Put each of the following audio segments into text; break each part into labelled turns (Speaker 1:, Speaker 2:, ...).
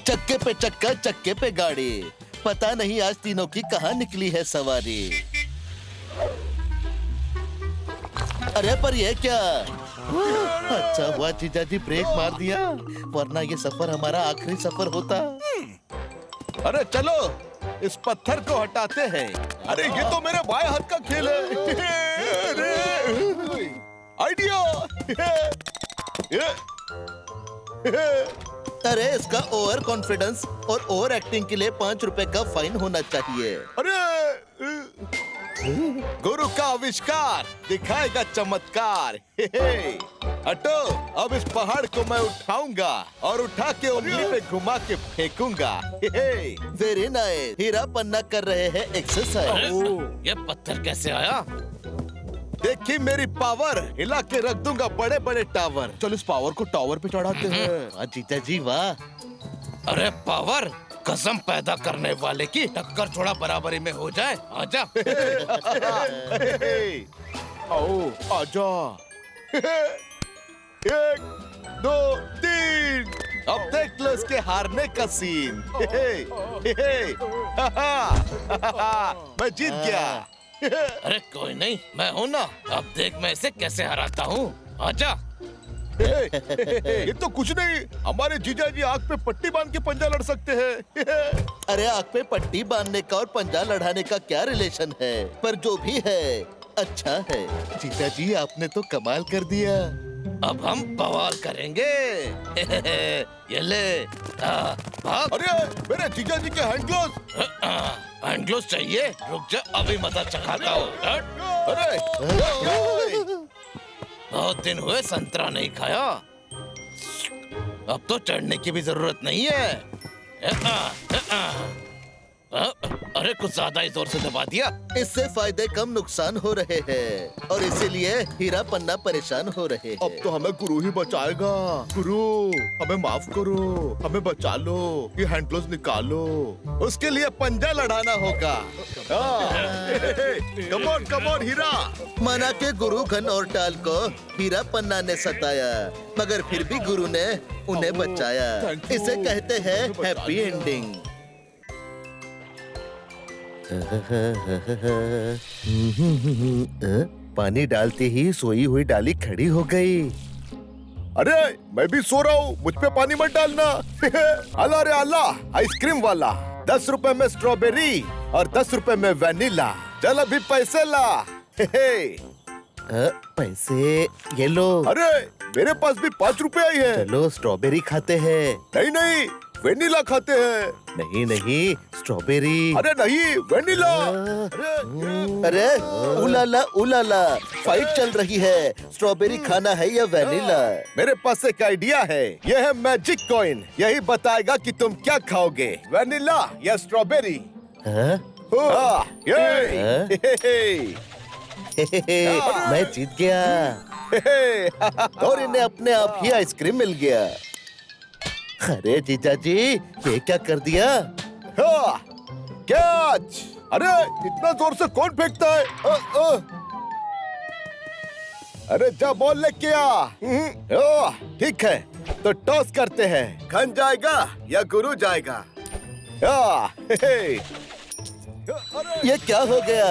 Speaker 1: चक्के पे चक्का चक्के पे गाड़ी, पता नहीं आज तीनों की कहाँ निकली है सवारी। अरे पर ये क्या? अच्छा हुआ जीजा जी ब्रेक मार दिया, वरना ये सफर हमारा आखिरी सफर होता।
Speaker 2: अरे चलो इस पत्थर को हटाते हैं। अरे ये तो मेरे बाएं हाथ का खेल है। आइडिया।
Speaker 1: अरे इसका ओवर कॉन्फिडेंस और ओवर एक्टिंग के लिए 5 रुपए का फाइन होना चाहिए।
Speaker 2: अरे गुरु का आविष्कार दिखाएगा चमत्कार। हटो, अब इस पहाड़ को मैं उठाऊंगा और उठा के उंगली पे घुमा के फेंकूंगा।
Speaker 1: Very nice. हीरा पन्ना कर रहे हैं एक्सरसाइज।
Speaker 3: ये पत्थर कैसे आया?
Speaker 2: देखी मेरी पावर, हिला के रख दूंगा बड़े बड़े टावर। चल इस पावर को टावर पे चढ़ाते हैं।
Speaker 1: जीजा जी वाह।
Speaker 3: अरे पावर, कसम पैदा करने वाले की टक्कर थोड़ा बराबरी में हो जाए। आजा।
Speaker 2: आओ आजा। 1 2 3। अब देख लो इसके हारने का सीन। मैं जीत गया।
Speaker 3: अरे कोई नहीं, मैं हूँ ना। अब देख मैं इसे कैसे हराता हूँ। आजा।
Speaker 2: ये तो कुछ नहीं, हमारे जीजा जी आग पे पट्टी बांध के पंजा लड़ सकते हैं।
Speaker 1: अरे आग पे पट्टी बांधने का और पंजा लड़ाने का क्या रिलेशन है? पर जो भी है अच्छा है। जीजा जी आपने तो कमाल कर दिया।
Speaker 3: अब हम बवाल करेंगे। ये ले। भाग।
Speaker 2: अरे मेरे जीजा जी के हैंड ग्लोव्स।
Speaker 3: हैंड ग्लोव्स चाहिए? रुक जा, अभी मजा चखाता हूँ।
Speaker 2: अरे
Speaker 3: बहुत दिन हुए संतरा नहीं खाया। अब तो चढ़ने की भी जरूरत नहीं है। अरे कुछ ज्यादा ही जोर से दबा दिया।
Speaker 1: इससे फायदे कम नुकसान हो रहे हैं और इसीलिए हीरा पन्ना परेशान हो रहे हैं।
Speaker 2: अब तो हमें गुरु ही बचाएगा। गुरु हमें माफ करो, हमें बचा लो, ये हैंड ग्लोव्स निकालो। उसके लिए पंजा लड़ाना होगा। कम ऑन हीरा।
Speaker 1: माना के गुरु घन और टाल को हीरा पन्ना ने सताया, मगर फिर भी गुरु ने उन्हें बचाया। इसे कहते हैं हैप्पी एंडिंग। पानी डालते ही सोई हुई डाली खड़ी हो गई।
Speaker 2: अरे मैं भी सो रहा हूँ, मुझ पे पानी मत डालना। अल्लाह रे अल्लाह, आइसक्रीम वाला 10 रुपए में स्ट्रॉबेरी और 10 रुपए में वैनिला। चल अभी पैसे ला।
Speaker 1: पैसे ये लो।
Speaker 2: अरे मेरे पास भी 5 रुपए आई है।
Speaker 1: चलो स्ट्रॉबेरी खाते हैं।
Speaker 2: नहीं नहीं, वेनिला खाते हैं।
Speaker 1: नहीं नहीं, स्ट्रॉबेरी।
Speaker 2: अरे नहीं, वेनिला।
Speaker 1: अरे उलाला उलाला, फाइट चल रही है। स्ट्रॉबेरी खाना है या वेनिला?
Speaker 2: मेरे पास एक आइडिया है। यह है मैजिक कॉइन, यही बताएगा कि तुम क्या खाओगे, वेनिला या स्ट्रॉबेरी।
Speaker 1: मैं जीत गया और इन्हें अपने आप ही आइसक्रीम मिल गया। अरे जीजा जी ये क्या कर दिया?
Speaker 2: कैच। अरे इतना जोर से कौन फेंकता है? अरे जा बॉल लेके आ। ठीक है तो टॉस करते हैं, घन जाएगा या गुरु जाएगा।
Speaker 1: ये क्या हो गया?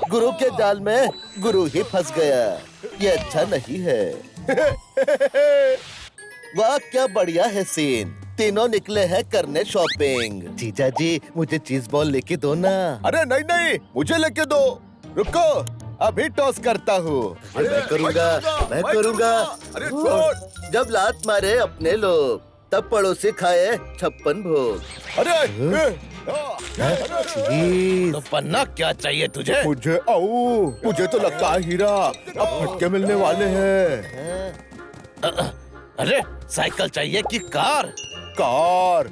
Speaker 1: गुरु के जाल में गुरु ही फंस गया। ये अच्छा नहीं है। वाह क्या बढ़िया है सीन। तीनों निकले हैं करने शॉपिंग। जीजा जी मुझे चीज बॉल लेके दो ना।
Speaker 2: अरे नहीं नहीं, मुझे लेके दो। रुको अभी टॉस करता हूँ।
Speaker 1: मैं करूँगा।
Speaker 2: अरे छोड़।
Speaker 1: जब लात मारे अपने लोग, तब पड़ोसी खाए 56 भोग।
Speaker 2: अरे
Speaker 3: तो पन्ना क्या चाहिए तुझे?
Speaker 2: मुझे तो लगता है हीरा अब फटके मिलने वाले हैं।
Speaker 3: अरे साइकिल चाहिए कि कार?
Speaker 2: कार।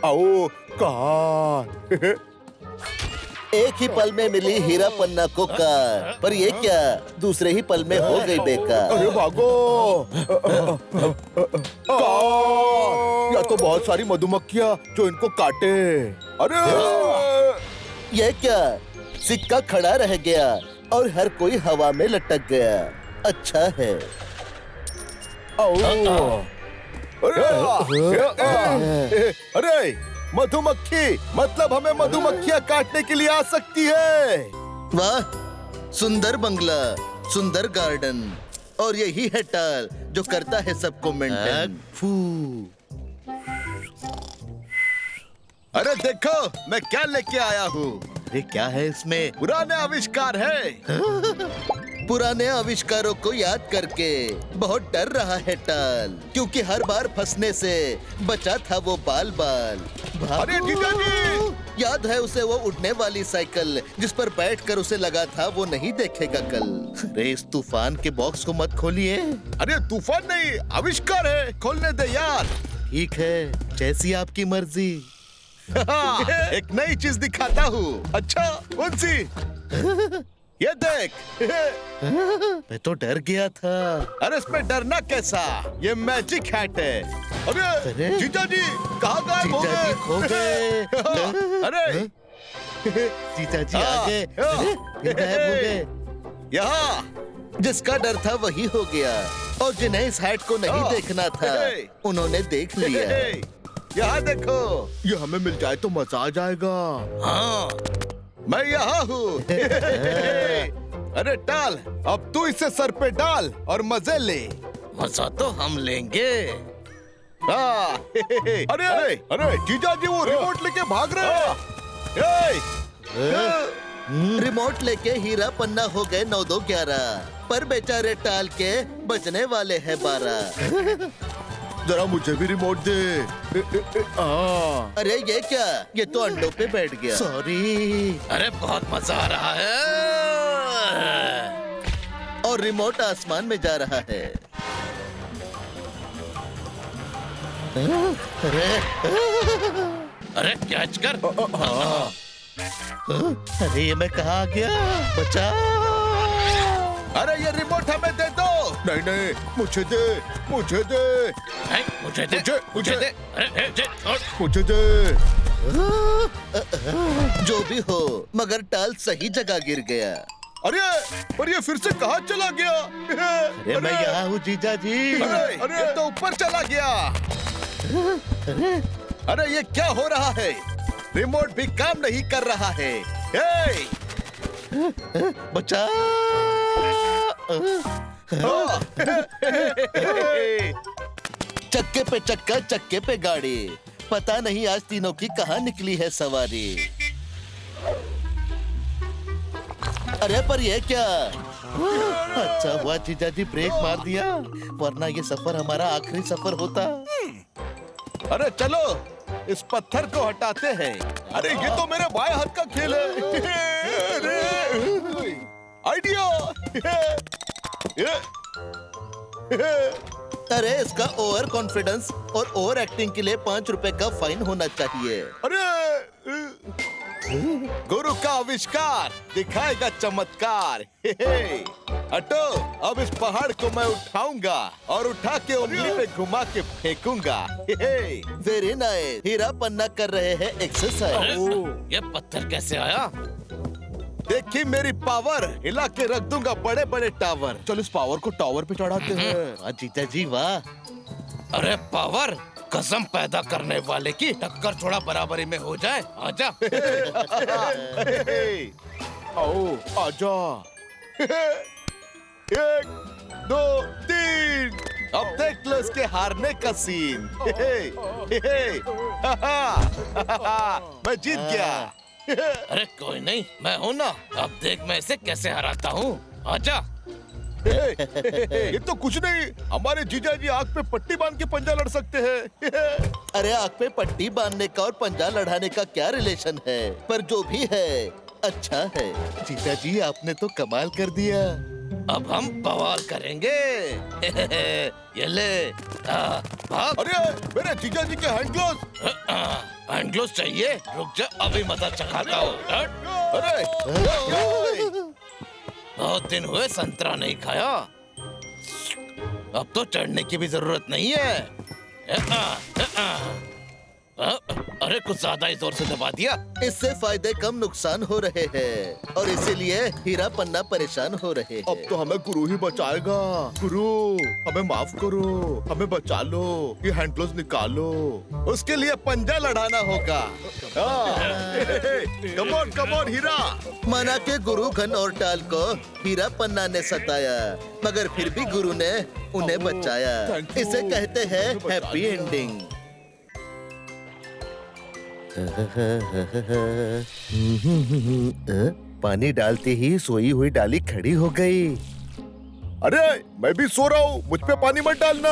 Speaker 2: आओ कार।
Speaker 1: एक ही पल में मिली हीरा पन्ना को कार, पर ये क्या दूसरे ही पल में हो गई बेकार।
Speaker 2: अरे भागो। कार। या तो बहुत सारी मधुमक्खियाँ जो इनको काटे। अरे
Speaker 1: ये क्या सिक्का खड़ा रह गया और हर कोई हवा में लटक गया। अच्छा है।
Speaker 2: अरे मधुमक्खी, मतलब हमें मधुमक्खियाँ काटने के लिए आ सकती है।
Speaker 1: वाह, सुंदर बंगला, सुंदर गार्डन, और यही है टाल जो करता है सबको मेंटेन। फू।
Speaker 2: अरे देखो मैं क्या लेके आया हूँ।
Speaker 1: अरे क्या है इसमें?
Speaker 2: पुराने आविष्कार है।
Speaker 1: पुराने आविष्कारों को याद करके बहुत डर रहा है टाल, क्योंकि हर बार फंसने से बचा था वो बाल बाल।
Speaker 2: अरे जीजा जी!
Speaker 1: याद है उसे वो उड़ने वाली साइकिल जिस पर बैठकर उसे लगा था वो नहीं देखेगा कल। अरे इस तूफान के बॉक्स को मत खोलिए।
Speaker 2: अरे तूफान नहीं, आविष्कार है, खोलने दे यार।
Speaker 1: ठीक है, जैसी आपकी मर्जी।
Speaker 2: एक नई चीज दिखाता हूँ। अच्छा, कौन सी? ये देख।
Speaker 1: मैं तो डर गया था।
Speaker 2: अरे इसमें डरना कैसा, ये मैजिक हैट है। अरे
Speaker 1: अरे?
Speaker 2: जीजा जी कहाँ गायब हो
Speaker 1: जीजा जी
Speaker 2: गए?
Speaker 1: खो गए।
Speaker 2: अरे
Speaker 1: जीजा जी आ गए। अरे, फिर गायब हो गए।
Speaker 2: यहाँ
Speaker 1: जिसका डर था वही हो गया, और जिन्हें इस हैट को नहीं देखना था उन्होंने देख लिया।
Speaker 2: यहाँ देखो, ये हमें मिल जाए तो मजा आ जाएगा।
Speaker 3: हाँ,
Speaker 2: मैं यहाँ हूँ। अरे टाल, अब तू इसे सर पे डाल और मजे ले।
Speaker 3: मजा तो हम लेंगे।
Speaker 2: हाँ। अरे अरे जीजा जी वो रिमोट लेके भाग रहे हैं।
Speaker 1: रिमोट लेके हीरा पन्ना हो गए 9-2-11, पर बेचारे टाल के बचने वाले हैं 12।
Speaker 2: जरा मुझे भी रिमोट दे।
Speaker 1: अरे ये क्या, ये तो अंडों पे बैठ गया। सॉरी।
Speaker 3: अरे बहुत मजा आ रहा है।
Speaker 1: और रिमोट आसमान में जा रहा है। अरे
Speaker 3: अरे कैच कर।
Speaker 1: अरे ये मैं कहाँ आ गया? बचा।
Speaker 2: अरे ये रिमोट हमें दे दो। नहीं नहीं, मुझे दे, मुझे दे,
Speaker 3: है, मुझे दे, मुझे दे। अरे
Speaker 2: मुझे दे।
Speaker 1: जो भी हो, मगर टाल सही जगह गिर गया।
Speaker 2: अरे पर ये फिर से कहाँ चला गया?
Speaker 1: अरे मैं यहाँ हूँ जीजा जी।
Speaker 2: अरे ये तो ऊपर चला गया। अरे ये क्या हो रहा है? रिमोट भी काम नहीं कर रहा है। हे!
Speaker 1: बचा। चक्के पे चक्का, चक्के पे गाड़ी, पता नहीं आज तीनों की कहाँ निकली है सवारी। अरे पर ये क्या? अच्छा हुआ जीजा जी ब्रेक मार दिया, वरना ये सफर हमारा आखिरी सफर होता।
Speaker 2: अरे चलो इस पत्थर को हटाते हैं। अरे ये तो मेरे बाएं हाथ का खेल है। आइडिया।
Speaker 1: अरे इसका ओवर कॉन्फिडेंस और ओवर एक्टिंग के लिए 5 रुपए का फाइन होना चाहिए।
Speaker 2: अरे गुरु का आविष्कार दिखाएगा चमत्कार। हटो, अब इस पहाड़ को मैं उठाऊंगा और उठा के उंगली पे घुमा के फेंकूंगा।
Speaker 1: Very nice. हीरा पन्ना कर रहे हैं एक्सरसाइज।
Speaker 3: ये पत्थर कैसे आया?
Speaker 2: देखी मेरी पावर, हिला के रख दूंगा बड़े बड़े टावर। चल इस पावर को टावर पे चढ़ाते हैं।
Speaker 1: वाह जीजा जी वाह।
Speaker 3: अरे पावर, कसम पैदा करने वाले की टक्कर थोड़ा बराबरी में हो जाए। आजा।
Speaker 2: आओ आजा। 1 2 3। अब देख लो इसके हारने का सीन। मैं जीत गया।
Speaker 3: अरे कोई नहीं, मैं हूँ ना। अब देख मैं इसे कैसे हराता हूँ। आजा।
Speaker 2: ये तो कुछ नहीं, हमारे जीजा जी आग पे पट्टी बांध के पंजा लड़ सकते हैं।
Speaker 1: अरे आग पे पट्टी बांधने का और पंजा लड़ाने का क्या रिलेशन है? पर जो भी है अच्छा है। जीजा जी आपने तो कमाल कर दिया।
Speaker 3: अब हम बवाल करेंगे। ये ले। भाग।
Speaker 2: अरे मेरे जीजा जी के हैंड ग्लोव्स।
Speaker 3: हैंड ग्लोव्स चाहिए? रुक जा, अभी मदद चखाता हूँ।
Speaker 2: अरे
Speaker 3: बहुत दिन हुए संतरा नहीं खाया। अब तो चढ़ने की भी जरूरत नहीं है। अरे कुछ ज्यादा ही जोर से दबा दिया।
Speaker 1: इससे फायदे कम नुकसान हो रहे हैं और इसीलिए हीरा पन्ना परेशान हो रहे हैं।
Speaker 2: अब तो हमें गुरु ही बचाएगा। गुरु हमें माफ करो, हमें बचा लो, ये हैंड ग्लोव्स निकालो। उसके लिए पंजा लड़ाना होगा। कम ऑन हीरा।
Speaker 1: माना के गुरु घन और टाल को हीरा पन्ना ने सताया, मगर फिर भी गुरु ने उन्हें बचाया। इसे कहते हैं हैप्पी एंडिंग। पानी डालते ही सोई हुई डाली खड़ी हो गई।
Speaker 2: अरे मैं भी सो रहा हूँ, मुझ पे पानी मत डालना।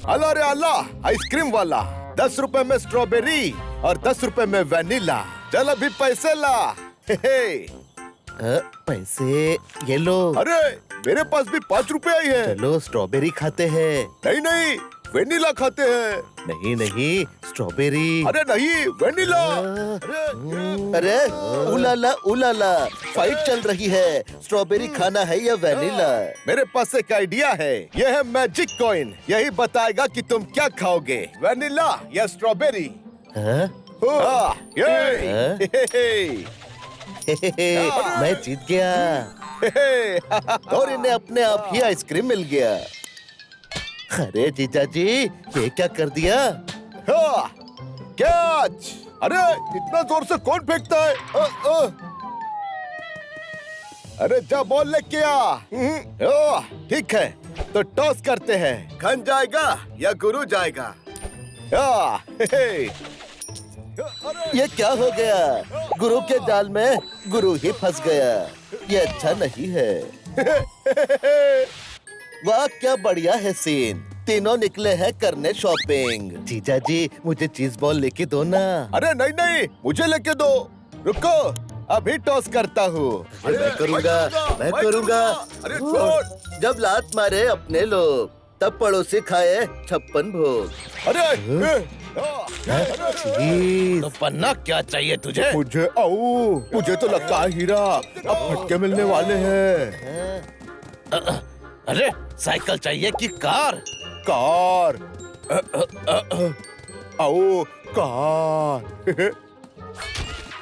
Speaker 2: अल्लाह रे अल्लाह, आइसक्रीम वाला 10 रुपए में स्ट्रॉबेरी और 10 रुपए में वैनिला। चल अभी पैसे ला।
Speaker 1: पैसे ये लो।
Speaker 2: अरे मेरे पास भी 5 रुपए ही है।
Speaker 1: चलो स्ट्रॉबेरी खाते हैं।
Speaker 2: नहीं नहीं, वेनिला खाते हैं।
Speaker 1: नहीं नहीं, स्ट्रॉबेरी।
Speaker 2: अरे नहीं, वेनिला।
Speaker 1: अरे उलाला उलाला, फाइट चल रही है। स्ट्रॉबेरी खाना है या वैनिला?
Speaker 2: मेरे पास एक आइडिया है। यह है मैजिक कॉइन, यही बताएगा कि तुम क्या खाओगे, वेनिला या स्ट्रॉबेरी।
Speaker 1: मैं जीत गया और इन्हें अपने आप ही आइसक्रीम मिल गया। अरे जीजा जी, ये क्या कर दिया?
Speaker 2: कैच! अरे इतना जोर से कौन फेंकता है? अरे जा बॉल लेके आ। ठीक है, तो टॉस करते हैं। खन जाएगा या गुरु जाएगा?
Speaker 1: ये क्या हो गया? गुरु के जाल में गुरु ही फंस गया। ये अच्छा नहीं है। वाह क्या बढ़िया है सीन। तीनों निकले हैं करने शॉपिंग। जीजा जी, मुझे चीज बॉल लेके दो ना।
Speaker 2: अरे नहीं नहीं, मुझे लेके दो। रुको, अभी टॉस करता हूँ।
Speaker 1: मैं करूँगा।
Speaker 2: अरे छोड़।
Speaker 1: जब लात मारे अपने लोग, तब पड़ोसी खाए 56 भोग।
Speaker 2: अरे
Speaker 1: चीज।
Speaker 3: तो पन्ना क्या चाहिए तुझे?
Speaker 2: मुझे तो लगता है हीरा अब फटके मिलने वाले हैं।
Speaker 3: अरे साइकिल चाहिए कि कार?
Speaker 2: कार। आओ कार।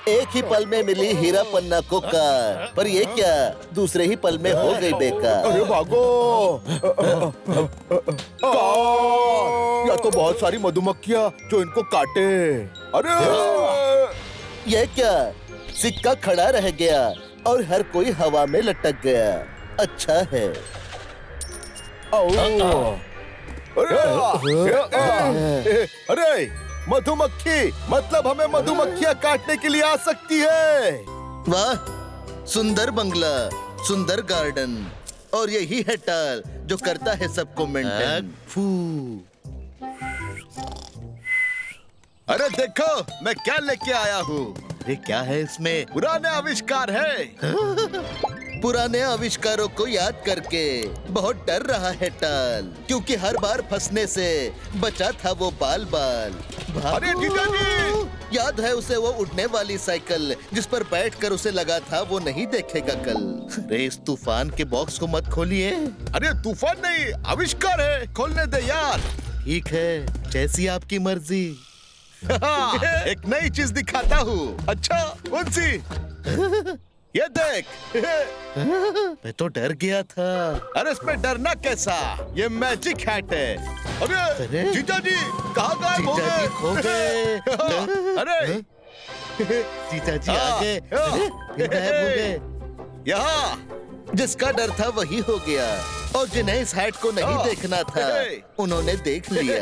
Speaker 1: एक ही पल में मिली हीरा पन्ना को कार, पर ये क्या, दूसरे ही पल में हो गई बेकार।
Speaker 2: अरे भागो। कार। या तो बहुत सारी मधुमक्खियाँ जो इनको काटे। अरे
Speaker 1: ये क्या, सिक्का खड़ा रह गया और हर कोई हवा में लटक गया। अच्छा है।
Speaker 2: अरे मधुमक्खी, मतलब हमें मधुमक्खियाँ काटने के लिए आ सकती है।
Speaker 1: वाह, सुंदर बंगला, सुंदर गार्डन, और यही है टाल जो करता है सबको मेंटेन।
Speaker 2: अरे देखो मैं क्या लेके आया हूँ।
Speaker 1: अरे क्या है इसमें?
Speaker 2: पुराने आविष्कार है।
Speaker 1: पुराने आविष्कारों को याद करके बहुत डर रहा है टाल, क्योंकि हर बार फंसने से बचा था वो बाल बाल।
Speaker 2: अरे जीजा जी!
Speaker 1: याद है उसे वो उड़ने वाली साइकिल जिस पर बैठकर उसे लगा था वो नहीं देखेगा कल। अरे इस तूफान के बॉक्स को मत खोलिए।
Speaker 2: अरे तूफान नहीं, आविष्कार है, खोलने दे यार।
Speaker 1: ठीक है, जैसी आपकी मर्जी।
Speaker 2: एक नई चीज दिखाता हूँ। अच्छा, कौन सी? ये देख।
Speaker 1: मैं तो डर गया था।
Speaker 2: अरे इसमें डरना कैसा, ये मैजिक हैट है।
Speaker 1: अरे
Speaker 2: अरे जीजा जी कहाँ गायब हो
Speaker 1: जीजा जी
Speaker 2: गए?
Speaker 1: खो गए।
Speaker 2: अरे
Speaker 1: जीजा जी आ गए। अरे, फिर गायब हो गए।
Speaker 2: यहाँ
Speaker 1: जिसका डर था वही हो गया, और जिन्हें इस हैट को नहीं देखना था उन्होंने देख लिया।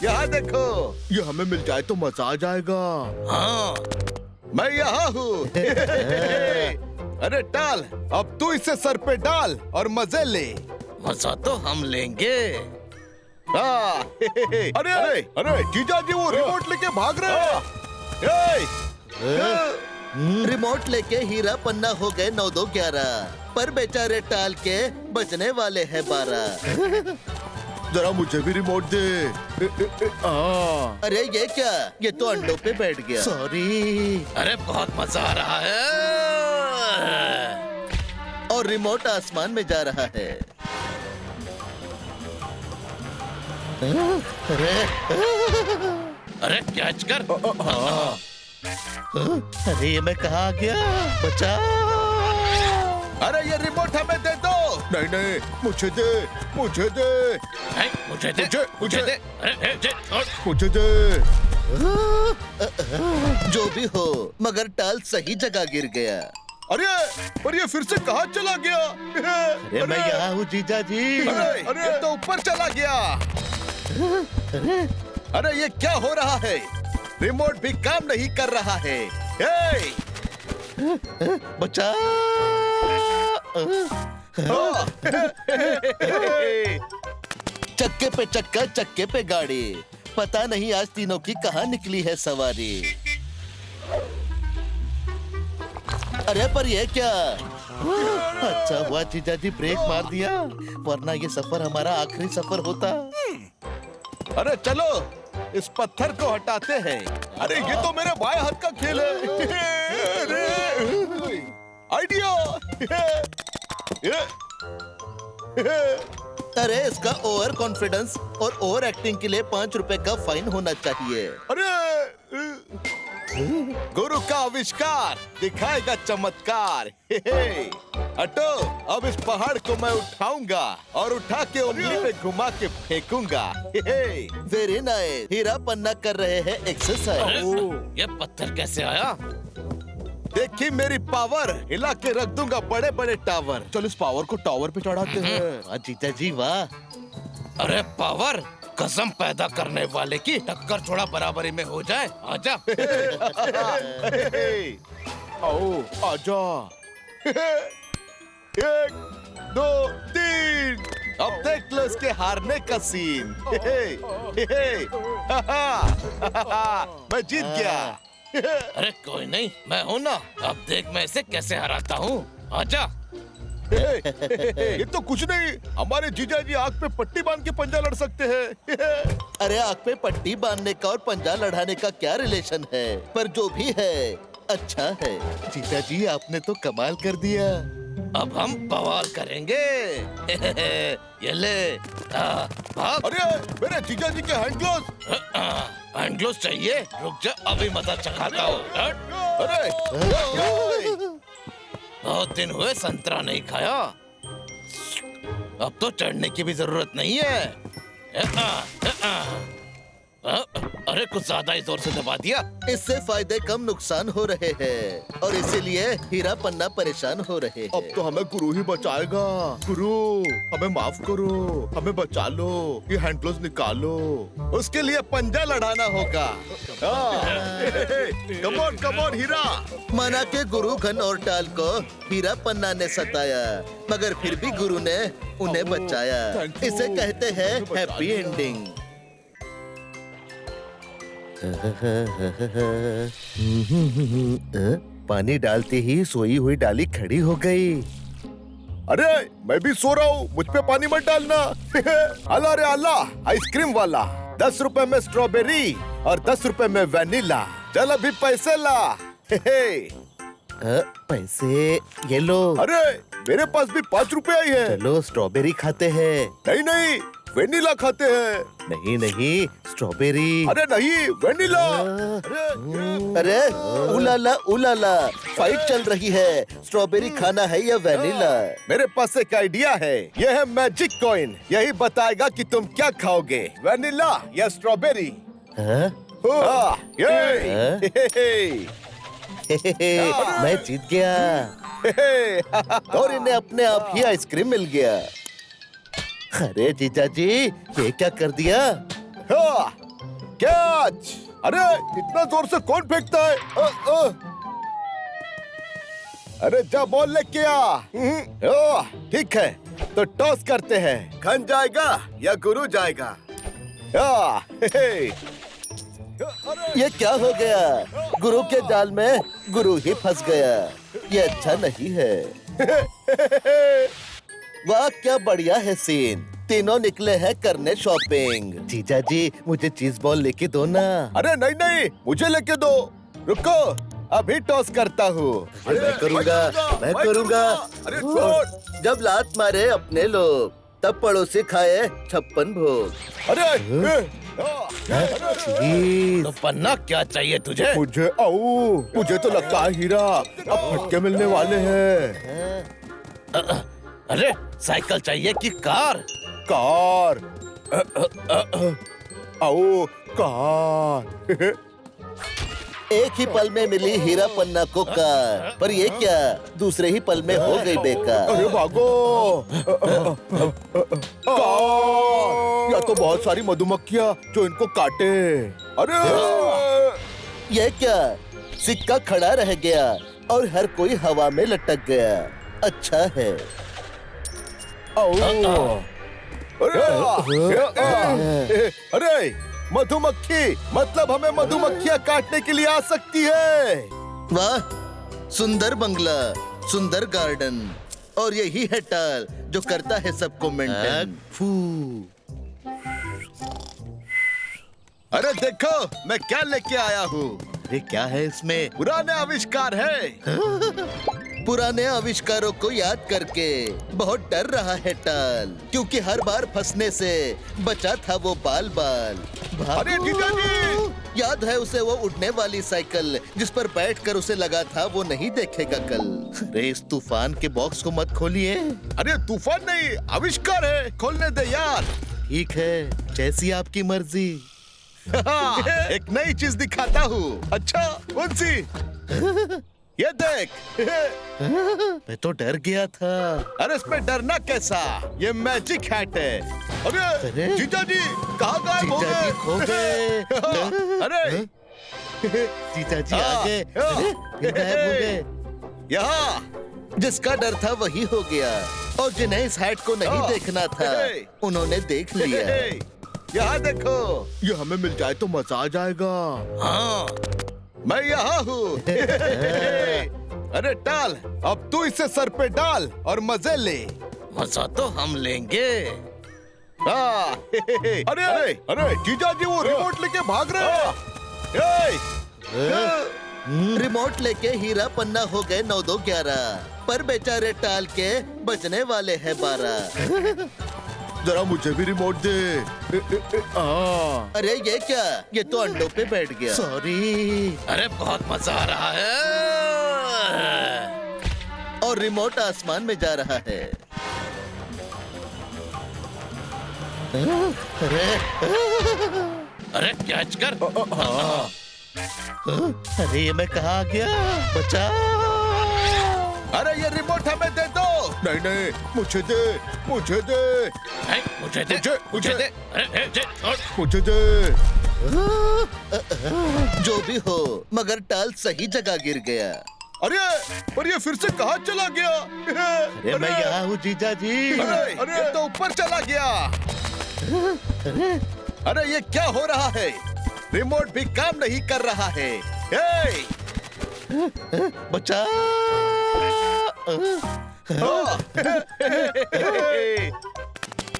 Speaker 2: यहाँ देखो, ये हमें मिल जाए तो मजा आ जाएगा।
Speaker 3: हाँ,
Speaker 2: मैं यहाँ हूँ। अरे टाल, अब तू इसे सर पे डाल और मजे ले।
Speaker 3: मजा तो हम लेंगे।
Speaker 2: अरे अरे अरे जीजा जी वो रिमोट लेके भाग रहे हैं।
Speaker 1: रिमोट लेके हीरा पन्ना हो गए 9-2-11, पर बेचारे टाल के बचने वाले हैं 12।
Speaker 2: जरा मुझे भी रिमोट दे।
Speaker 1: अरे ये क्या, ये तो अंडों पे बैठ गया। सॉरी।
Speaker 3: अरे बहुत मजा आ रहा है।
Speaker 1: और रिमोट आसमान में जा रहा है।
Speaker 3: अरे कैच कर।
Speaker 1: अरे ये मैं कहाँ आ गया? बचा।
Speaker 2: अरे ये रिमोट हमें दे दो। नहीं नहीं, मुझे दे, मुझे दे,
Speaker 3: मुझे दे, मुझे दे। अरे
Speaker 2: मुझे दे।
Speaker 1: जो भी हो, मगर टाल सही जगह गिर गया।
Speaker 2: अरे पर ये फिर से कहाँ चला गया?
Speaker 1: अरे मैं यहाँ हूँ जीजा जी।
Speaker 2: अरे ये तो ऊपर चला गया। अरे ये क्या हो रहा है? रिमोट भी काम नहीं कर रहा है। हे!
Speaker 1: बचा। चक्के पे चक्का, चक्के पे गाड़ी। पता नहीं आज तीनों की कहाँ निकली है सवारी। अरे पर ये क्या? अच्छा हुआ जीजा जी ब्रेक मार दिया, वरना ये सफर हमारा आखिरी सफर होता।
Speaker 2: अरे चलो इस पत्थर को हटाते हैं। अरे ये तो मेरे बाएं हाथ का खेल है। आइडिया।
Speaker 1: अरे इसका ओवर कॉन्फिडेंस और ओवर एक्टिंग के लिए 5 रुपए का फाइन होना चाहिए।
Speaker 2: अरे गुरु का आविष्कार दिखाएगा चमत्कार। हटो, अब इस पहाड़ को मैं उठाऊंगा और उठा के उंगली पे घुमा के फेंकूंगा।
Speaker 1: Very nice. हीरा पन्ना कर रहे हैं एक्सरसाइज।
Speaker 3: ये पत्थर कैसे आया?
Speaker 2: देखिए मेरी पावर, हिला के रख दूंगा बड़े बड़े टावर। चल इस पावर को टावर पे चढ़ाते हैं।
Speaker 1: वाह जीजा जी वाह।
Speaker 3: अरे पावर, कसम पैदा करने वाले की टक्कर थोड़ा बराबरी में हो जाए। आजा।
Speaker 2: आओ आजा। 1 2 3। अब देख लो इसके हारने का सीन। मैं जीत गया।
Speaker 3: अरे कोई नहीं, मैं हूँ ना। अब देख मैं इसे कैसे हराता हूँ। आजा।
Speaker 2: ये तो कुछ नहीं, हमारे जीजा जी आग पे पट्टी बांध के पंजा लड़ सकते हैं।
Speaker 1: अरे आग पे पट्टी बांधने का और पंजा लड़ाने का क्या रिलेशन है? पर जो भी है अच्छा है। जीजा जी आपने तो कमाल कर दिया।
Speaker 3: अब हम बवाल करेंगे। ये ले। भाग।
Speaker 2: अरे मेरे जीजा जी के हैंड ग्लोव्स।
Speaker 3: हैंड ग्लोव्स चाहिए? रुक जा, अभी मजा चखाता हूँ।
Speaker 2: अरे
Speaker 3: बहुत दिन हुए संतरा नहीं खाया। अब तो चढ़ने की भी जरूरत नहीं है। अरे कुछ ज्यादा ही जोर से दबा दिया।
Speaker 1: इससे फायदे कम नुकसान हो रहे हैं और इसीलिए हीरा पन्ना परेशान हो रहे हैं।
Speaker 2: अब तो हमें गुरु ही बचाएगा। गुरु हमें माफ करो, हमें बचा लो, ये हैंड ग्लोव्स निकालो। उसके लिए पंजा लड़ाना होगा। कम ऑन हीरा।
Speaker 1: माना के गुरु घन और टाल को हीरा पन्ना ने सताया, मगर फिर भी गुरु ने उन्हें बचाया। इसे कहते हैं हैप्पी एंडिंग। पानी डालते ही सोई हुई डाली खड़ी हो गई।
Speaker 2: अरे मैं भी सो रहा हूँ, मुझ पे पानी मत डालना। अल्लाह रे अल्लाह, आइसक्रीम वाला 10 रुपए में स्ट्रॉबेरी और 10 रुपए में वैनिला। चल अभी पैसे ला।
Speaker 1: पैसे ये लो।
Speaker 2: अरे मेरे पास भी 5 रुपए आई है।
Speaker 1: चलो स्ट्रॉबेरी खाते हैं।
Speaker 2: नहीं नहीं, वेनिला खाते हैं।
Speaker 1: नहीं नहीं, स्ट्रॉबेरी।
Speaker 2: अरे नहीं, वेनिला।
Speaker 1: अरे उलाला उलाला, फाइट चल रही है। स्ट्रॉबेरी खाना है या वेनिला?
Speaker 2: मेरे पास एक आइडिया है। यह है मैजिक कॉइन, यही बताएगा कि तुम क्या खाओगे, वेनिला या स्ट्रॉबेरी।
Speaker 1: मैं जीत गया और इन्हें अपने आप ही आइसक्रीम मिल गया। अरे जीजा जी ये क्या कर दिया?
Speaker 2: कैच। अरे इतना जोर से कौन फेंकता है? अरे जा बॉल लेके आ। ठीक है तो टॉस करते हैं, घन जाएगा या गुरु जाएगा।
Speaker 1: ये क्या हो गया? गुरु के जाल में गुरु ही फंस गया। ये अच्छा नहीं है। वाह क्या बढ़िया है सीन। तीनों निकले हैं करने शॉपिंग। जीजा जी मुझे चीज बॉल लेके दो ना।
Speaker 2: अरे नहीं नहीं, मुझे लेके दो। रुको अभी टॉस करता हूँ।
Speaker 1: मैं करूँगा।
Speaker 2: अरे छोड़।
Speaker 1: जब लात मारे अपने लोग, तब पड़ोसी खाए 56 भोग।
Speaker 2: अरे
Speaker 1: चीज।
Speaker 3: तो पन्ना क्या चाहिए तुझे?
Speaker 2: मुझे तो लगता है हीरा अब फटके मिलने वाले हैं।
Speaker 3: अरे साइकिल चाहिए कि कार?
Speaker 2: कार। आओ कार।
Speaker 1: एक ही पल में मिली हीरा पन्ना को कार, पर ये क्या दूसरे ही पल में हो गई बेकार।
Speaker 2: अरे भागो। कार। या तो बहुत सारी मधुमक्खियाँ जो इनको काटे। अरे
Speaker 1: ये क्या सिक्का खड़ा रह गया और हर कोई हवा में लटक गया। अच्छा है।
Speaker 2: अरे मधुमक्खी, मतलब हमें मधुमक्खियाँ काटने के लिए आ सकती है।
Speaker 1: वाह, सुंदर बंगला, सुंदर गार्डन, और यही है टाल जो करता है सबको मेंटेन। फू।
Speaker 2: अरे देखो मैं क्या लेके आया हूँ।
Speaker 1: अरे क्या है इसमें?
Speaker 2: पुराने आविष्कार है।
Speaker 1: पुराने आविष्कारों को याद करके बहुत डर रहा है टाल, क्योंकि हर बार फंसने से बचा था वो बाल बाल।
Speaker 2: अरे जीजा जी!
Speaker 1: याद है उसे वो उड़ने वाली साइकिल जिस पर बैठकर उसे लगा था वो नहीं देखेगा कल। अरे इस तूफान के बॉक्स को मत खोलिए।
Speaker 2: अरे तूफान नहीं, आविष्कार है, खोलने दे यार।
Speaker 1: ठीक है, जैसी आपकी मर्जी।
Speaker 2: एक नई चीज दिखाता हूँ। अच्छा कौन सी? ये देख।
Speaker 1: मैं तो डर गया था।
Speaker 2: अरे इसमें डरना कैसा, ये मैजिक हैट है। अरे
Speaker 1: अरे?
Speaker 2: जीजा जी कहाँ गायब हो
Speaker 1: जीजा जी
Speaker 2: गए?
Speaker 1: खो गए।
Speaker 2: अरे
Speaker 1: जीजा जी आ गए। अरे, ये गायब हो गए।
Speaker 2: यहाँ
Speaker 1: जिसका डर था वही हो गया, और जिन्हें इस हैट को नहीं देखना था उन्होंने देख लिया।
Speaker 2: यहाँ देखो, ये हमें मिल जाए तो मजा आ जाएगा।
Speaker 3: हाँ,
Speaker 2: मैं यहाँ हूँ। अरे टाल, अब तू इसे सर पे डाल और मजे ले।
Speaker 3: मजा तो हम लेंगे।
Speaker 2: हाँ। अरे अरे अरे जीजा जी वो रिमोट लेके भाग रहे हैं।
Speaker 1: रिमोट लेके हीरा पन्ना हो गए 9-2-11, पर बेचारे टाल के बचने वाले हैं 12।
Speaker 2: जरा मुझे भी रिमोट दे।
Speaker 1: अरे ये क्या, ये तो अंडों पे बैठ गया। सॉरी।
Speaker 3: अरे बहुत मजा आ रहा है।
Speaker 1: और रिमोट आसमान में जा रहा है। अरे
Speaker 3: अरे कैच कर।
Speaker 1: अरे ये मैं कहाँ आ गया? बचा।
Speaker 2: अरे ये रिमोट हमें दे दो। नहीं नहीं, मुझे दे, मुझे दे,
Speaker 3: नहीं, मुझे दे, मुझे दे। अरे छोड़।
Speaker 2: मुझे दे।
Speaker 1: जो भी हो, मगर टाल सही जगह गिर गया।
Speaker 2: अरे पर ये फिर से कहाँ चला गया?
Speaker 1: अरे मैं यहाँ हूँ जीजा जी।
Speaker 2: अरे ये तो ऊपर चला गया। अरे ये क्या हो रहा है? रिमोट भी काम नहीं कर रहा है।
Speaker 1: बचा।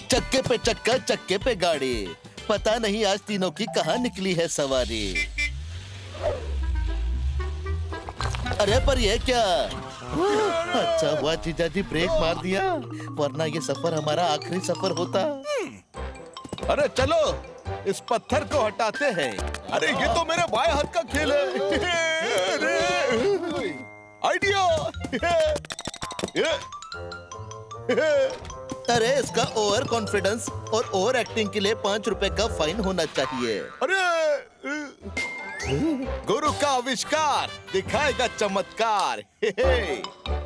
Speaker 1: चक्के पे चक्का, चक्के पे गाड़ी, पता नहीं आज तीनों की कहाँ निकली है सवारी। अरे पर ये क्या? अच्छा हुआ जीजा जी ब्रेक मार दिया, वरना ये सफर हमारा आखिरी सफर होता।
Speaker 2: अरे चलो इस पत्थर को हटाते हैं। अरे ये तो मेरे बाएं हाथ का खेल है। आइडिया।
Speaker 1: अरे इसका ओवर कॉन्फिडेंस और ओवर एक्टिंग के लिए 5 रुपए का फाइन होना चाहिए।
Speaker 2: अरे गुरु का आविष्कार दिखाएगा चमत्कार।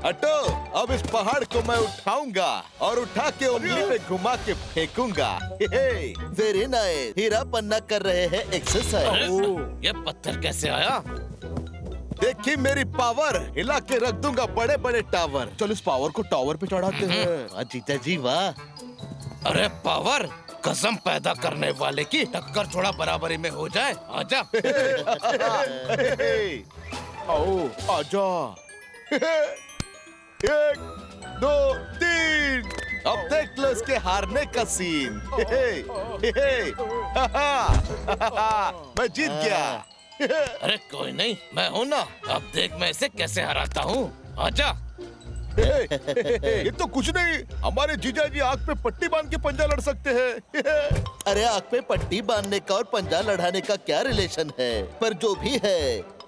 Speaker 2: हटो, अब इस पहाड़ को मैं उठाऊंगा और उठा के उंगली पे घुमा के फेंकूंगा।
Speaker 1: Very nice. हीरा पन्ना कर रहे हैं एक्सरसाइज।
Speaker 3: ये पत्थर कैसे आया?
Speaker 2: देखिए मेरी पावर, हिला के रख दूंगा बड़े बड़े टावर। चलो इस पावर को टावर पे चढ़ाते हैं।
Speaker 1: वाह जीजा जी वाह।
Speaker 3: अरे पावर, कसम पैदा करने वाले की टक्कर थोड़ा बराबरी में हो जाए। आजा।
Speaker 2: आओ आजा। 1 2 3। अब देख लो इसके हारने का सीन। मैं जीत गया।
Speaker 3: अरे कोई नहीं, मैं हूँ ना। अब देख मैं इसे कैसे हराता हूँ। आजा।
Speaker 2: ये तो कुछ नहीं, हमारे जीजा जी आग पे पट्टी बांध के पंजा लड़ सकते हैं।
Speaker 1: अरे आग पे पट्टी बांधने का और पंजा लड़ाने का क्या रिलेशन है? पर जो भी है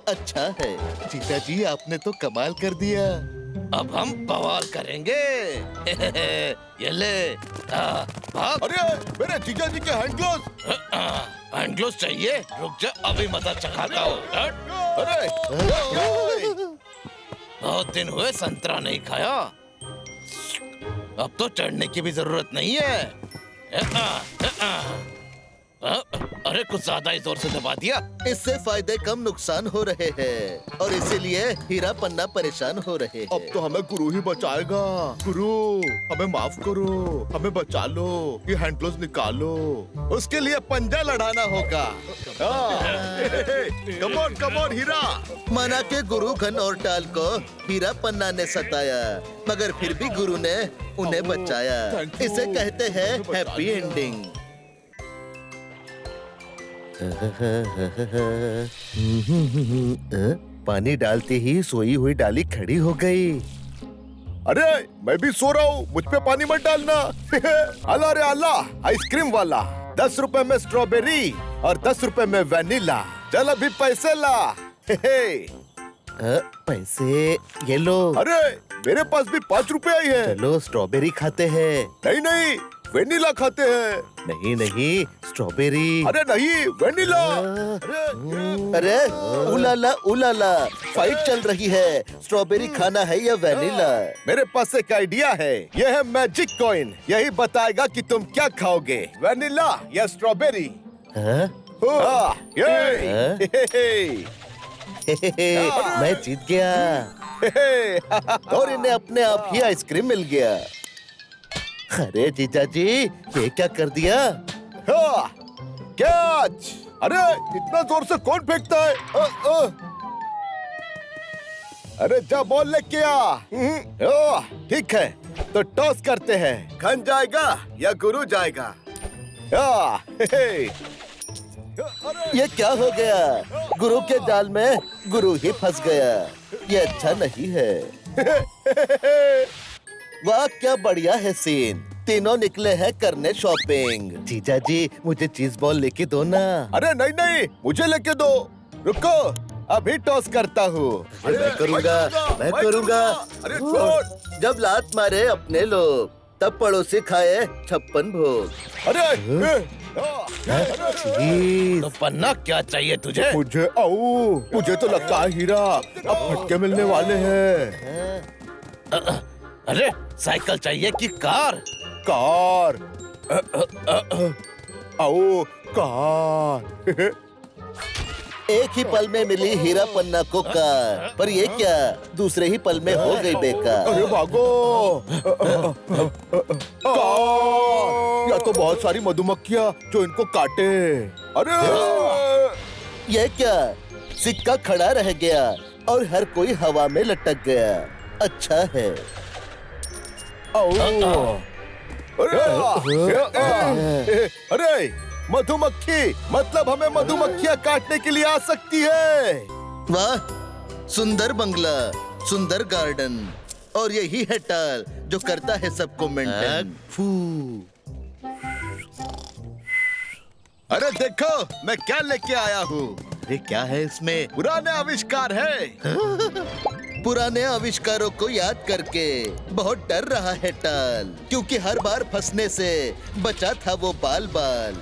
Speaker 1: अच्छा है। जीजा जी आपने तो कमाल कर दिया।
Speaker 3: अब हम बवाल करेंगे। ये ले, भाग।
Speaker 2: अरे मेरे जीजा जी के हैंड ग्लोव्स।
Speaker 3: हैंड ग्लोव्स चाहिए? रुक जा, अभी मजा चखाता हूँ।
Speaker 2: अरे
Speaker 3: बहुत दिन हुए संतरा नहीं खाया। अब तो चढ़ने की भी जरूरत नहीं है। अरे कुछ ज्यादा ही जोर से दबा दिया।
Speaker 1: इससे फायदे कम नुकसान हो रहे हैं और इसीलिए हीरा पन्ना परेशान हो रहे हैं।
Speaker 2: अब तो हमें गुरु ही बचाएगा। गुरु हमें माफ करो, हमें बचा लो, ये हैंड ग्लोव्स निकालो। उसके लिए पंजा लड़ाना होगा। कम ऑन हीरा।
Speaker 1: माना के गुरु घन और टाल को हीरा पन्ना ने सताया, मगर फिर भी गुरु ने उन्हें बचाया। इसे कहते हैं हैप्पी एंडिंग। पानी डालते ही सोई हुई डाली खड़ी हो गई।
Speaker 2: अरे मैं भी सो रहा हूँ, मुझ पे पानी मत डालना। अल्लाह रे अल्लाह, आइसक्रीम वाला 10 रुपए में स्ट्रॉबेरी और 10 रुपए में वैनिला। चल अभी पैसे ला।
Speaker 1: पैसे ये लो।
Speaker 2: अरे मेरे पास भी 5 रुपए ही है।
Speaker 1: चलो स्ट्रॉबेरी खाते हैं।
Speaker 2: नहीं नहीं, वेनिला खाते हैं।
Speaker 1: नहीं नहीं, स्ट्रॉबेरी।
Speaker 2: अरे नहीं, वेनिला।
Speaker 1: अरे उलाला उलाला, फाइट चल रही है। स्ट्रॉबेरी खाना है या वेनिला?
Speaker 2: मेरे पास एक आइडिया है। यह है मैजिक कॉइन, यही बताएगा कि तुम क्या खाओगे, वेनिला या स्ट्रॉबेरी।
Speaker 1: हाँ? मैं जीत गया और इन्हें अपने आप ही आइसक्रीम मिल गया। अरे जीजा जी ये क्या कर दिया?
Speaker 2: कैच! अरे इतना जोर से कौन फेंकता है? अरे जा बॉल लेके आ। ठीक है, तो टॉस करते हैं। खन जाएगा या गुरु जाएगा?
Speaker 1: ये क्या हो गया? गुरु के जाल में गुरु ही फंस गया। ये अच्छा नहीं है। वाह क्या बढ़िया है सीन। तीनों निकले हैं करने शॉपिंग। जीजा जी मुझे चीज बॉल लेके दो ना।
Speaker 2: अरे नहीं नहीं, मुझे लेके दो। रुको, अभी टॉस करता हूँ।
Speaker 1: मैं करूँगा।
Speaker 2: अरे छोड़।
Speaker 1: जब लात मारे अपने लोग, तब पड़ोसी खाए 56 भोग।
Speaker 2: अरे
Speaker 1: चीज।
Speaker 3: तो पन्ना क्या चाहिए तुझे?
Speaker 2: मुझे तो लगता है हीरा अब फटके मिलने वाले हैं।
Speaker 3: अरे साइकिल चाहिए कि कार?
Speaker 2: कार। कार।
Speaker 1: एक ही पल में मिली हीरा पन्ना को कार, पर ये क्या दूसरे ही पल में हो गई बेकार।
Speaker 2: अरे भागो। कार। या तो बहुत सारी मधुमक्खियाँ जो इनको काटे। अरे
Speaker 1: ये क्या, सिक्का खड़ा रह गया और हर कोई हवा में लटक गया। अच्छा है।
Speaker 2: अरे मधुमक्खी, मतलब हमें मधुमक्खियाँ काटने के लिए आ सकती है।
Speaker 1: वाह, सुंदर बंगला, सुंदर गार्डन, और यही है टाल जो करता है सबको मेंटेन। फू।
Speaker 2: अरे देखो मैं क्या लेके आया हूँ।
Speaker 1: ये क्या है इसमें?
Speaker 2: पुराने आविष्कार है।
Speaker 1: पुराने आविष्कारों को याद करके बहुत डर रहा है टाल, क्योंकि हर बार फंसने से बचा था वो बाल बाल।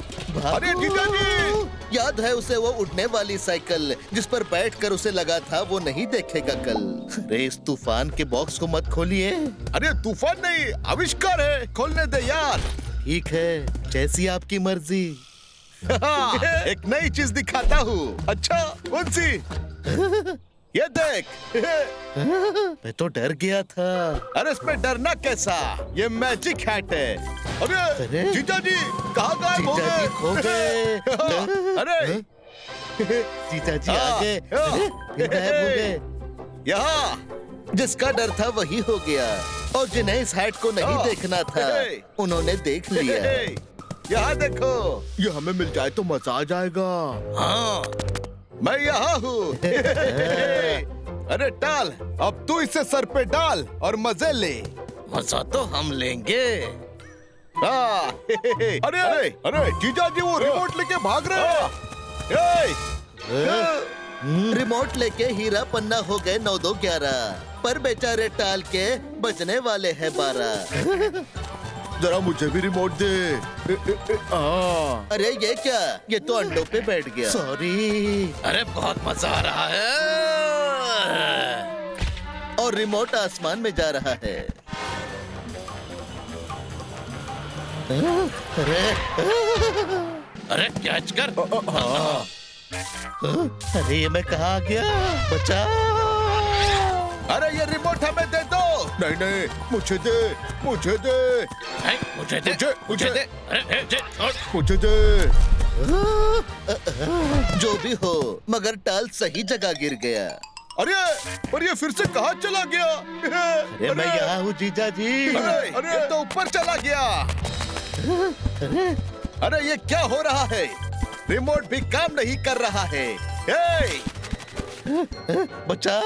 Speaker 2: अरे जीजा जी!
Speaker 1: याद है उसे वो उड़ने वाली साइकिल जिस पर बैठकर उसे लगा था वो नहीं देखेगा कल। अरे इस तूफान के बॉक्स को मत खोलिए।
Speaker 2: अरे तूफान नहीं, आविष्कार है, खोलने दे यार।
Speaker 1: ठीक है, जैसी आपकी मर्जी।
Speaker 2: एक नई चीज दिखाता हूँ। अच्छा कौन सी? ये देख।
Speaker 1: मैं तो डर गया था।
Speaker 2: अरे इसमें डरना कैसा, ये मैजिक हैट है। अरे
Speaker 1: अरे?
Speaker 2: जीजा जी कहाँ गायब हो
Speaker 1: जीजा जी खो
Speaker 2: गए?
Speaker 1: गए।
Speaker 2: अरे
Speaker 1: जीजा जी आ गए। अरे, ये गायब हो गए।
Speaker 2: यहाँ
Speaker 1: जिसका डर था वही हो गया, और जिन्हें इस हैट को नहीं देखना था उन्होंने देख लिया।
Speaker 2: यहाँ देखो, ये हमें मिल जाए तो मजा आ जाएगा।
Speaker 3: हाँ,
Speaker 2: मैं यहाँ हूँ। अरे टाल, अब तू इसे सर पे डाल और मजे ले।
Speaker 3: मजा तो हम लेंगे।
Speaker 2: अरे अरे अरे जीजा जी वो रिमोट लेके भाग रहे हैं।
Speaker 1: रिमोट लेके हीरा पन्ना हो गए 9-2-11, पर बेचारे टाल के बचने वाले हैं 12।
Speaker 2: जरा मुझे भी रिमोट दे।
Speaker 1: अरे ये क्या, ये तो अंडों पे बैठ गया। सॉरी।
Speaker 3: अरे बहुत मजा आ रहा है।
Speaker 1: और रिमोट आसमान में जा रहा है। अरे
Speaker 3: अरे कैच कर।
Speaker 1: अरे ये मैं कहाँ आ गया? बचा।
Speaker 2: अरे ये रिमोट हमें दे दो। नहीं नहीं, मुझे दे, मुझे दे,
Speaker 3: है, मुझे दे, मुझे दे। अरे दे, छोड़।
Speaker 2: मुझे दे।
Speaker 1: जो भी हो, मगर टाल सही जगह गिर गया।
Speaker 2: अरे पर ये फिर से कहाँ चला गया?
Speaker 1: अरे मैं यहाँ हूँ जीजा जी।
Speaker 2: अरे ये तो ऊपर चला गया। अरे ये क्या हो रहा है? रिमोट भी काम नहीं कर रहा है।
Speaker 1: बचा।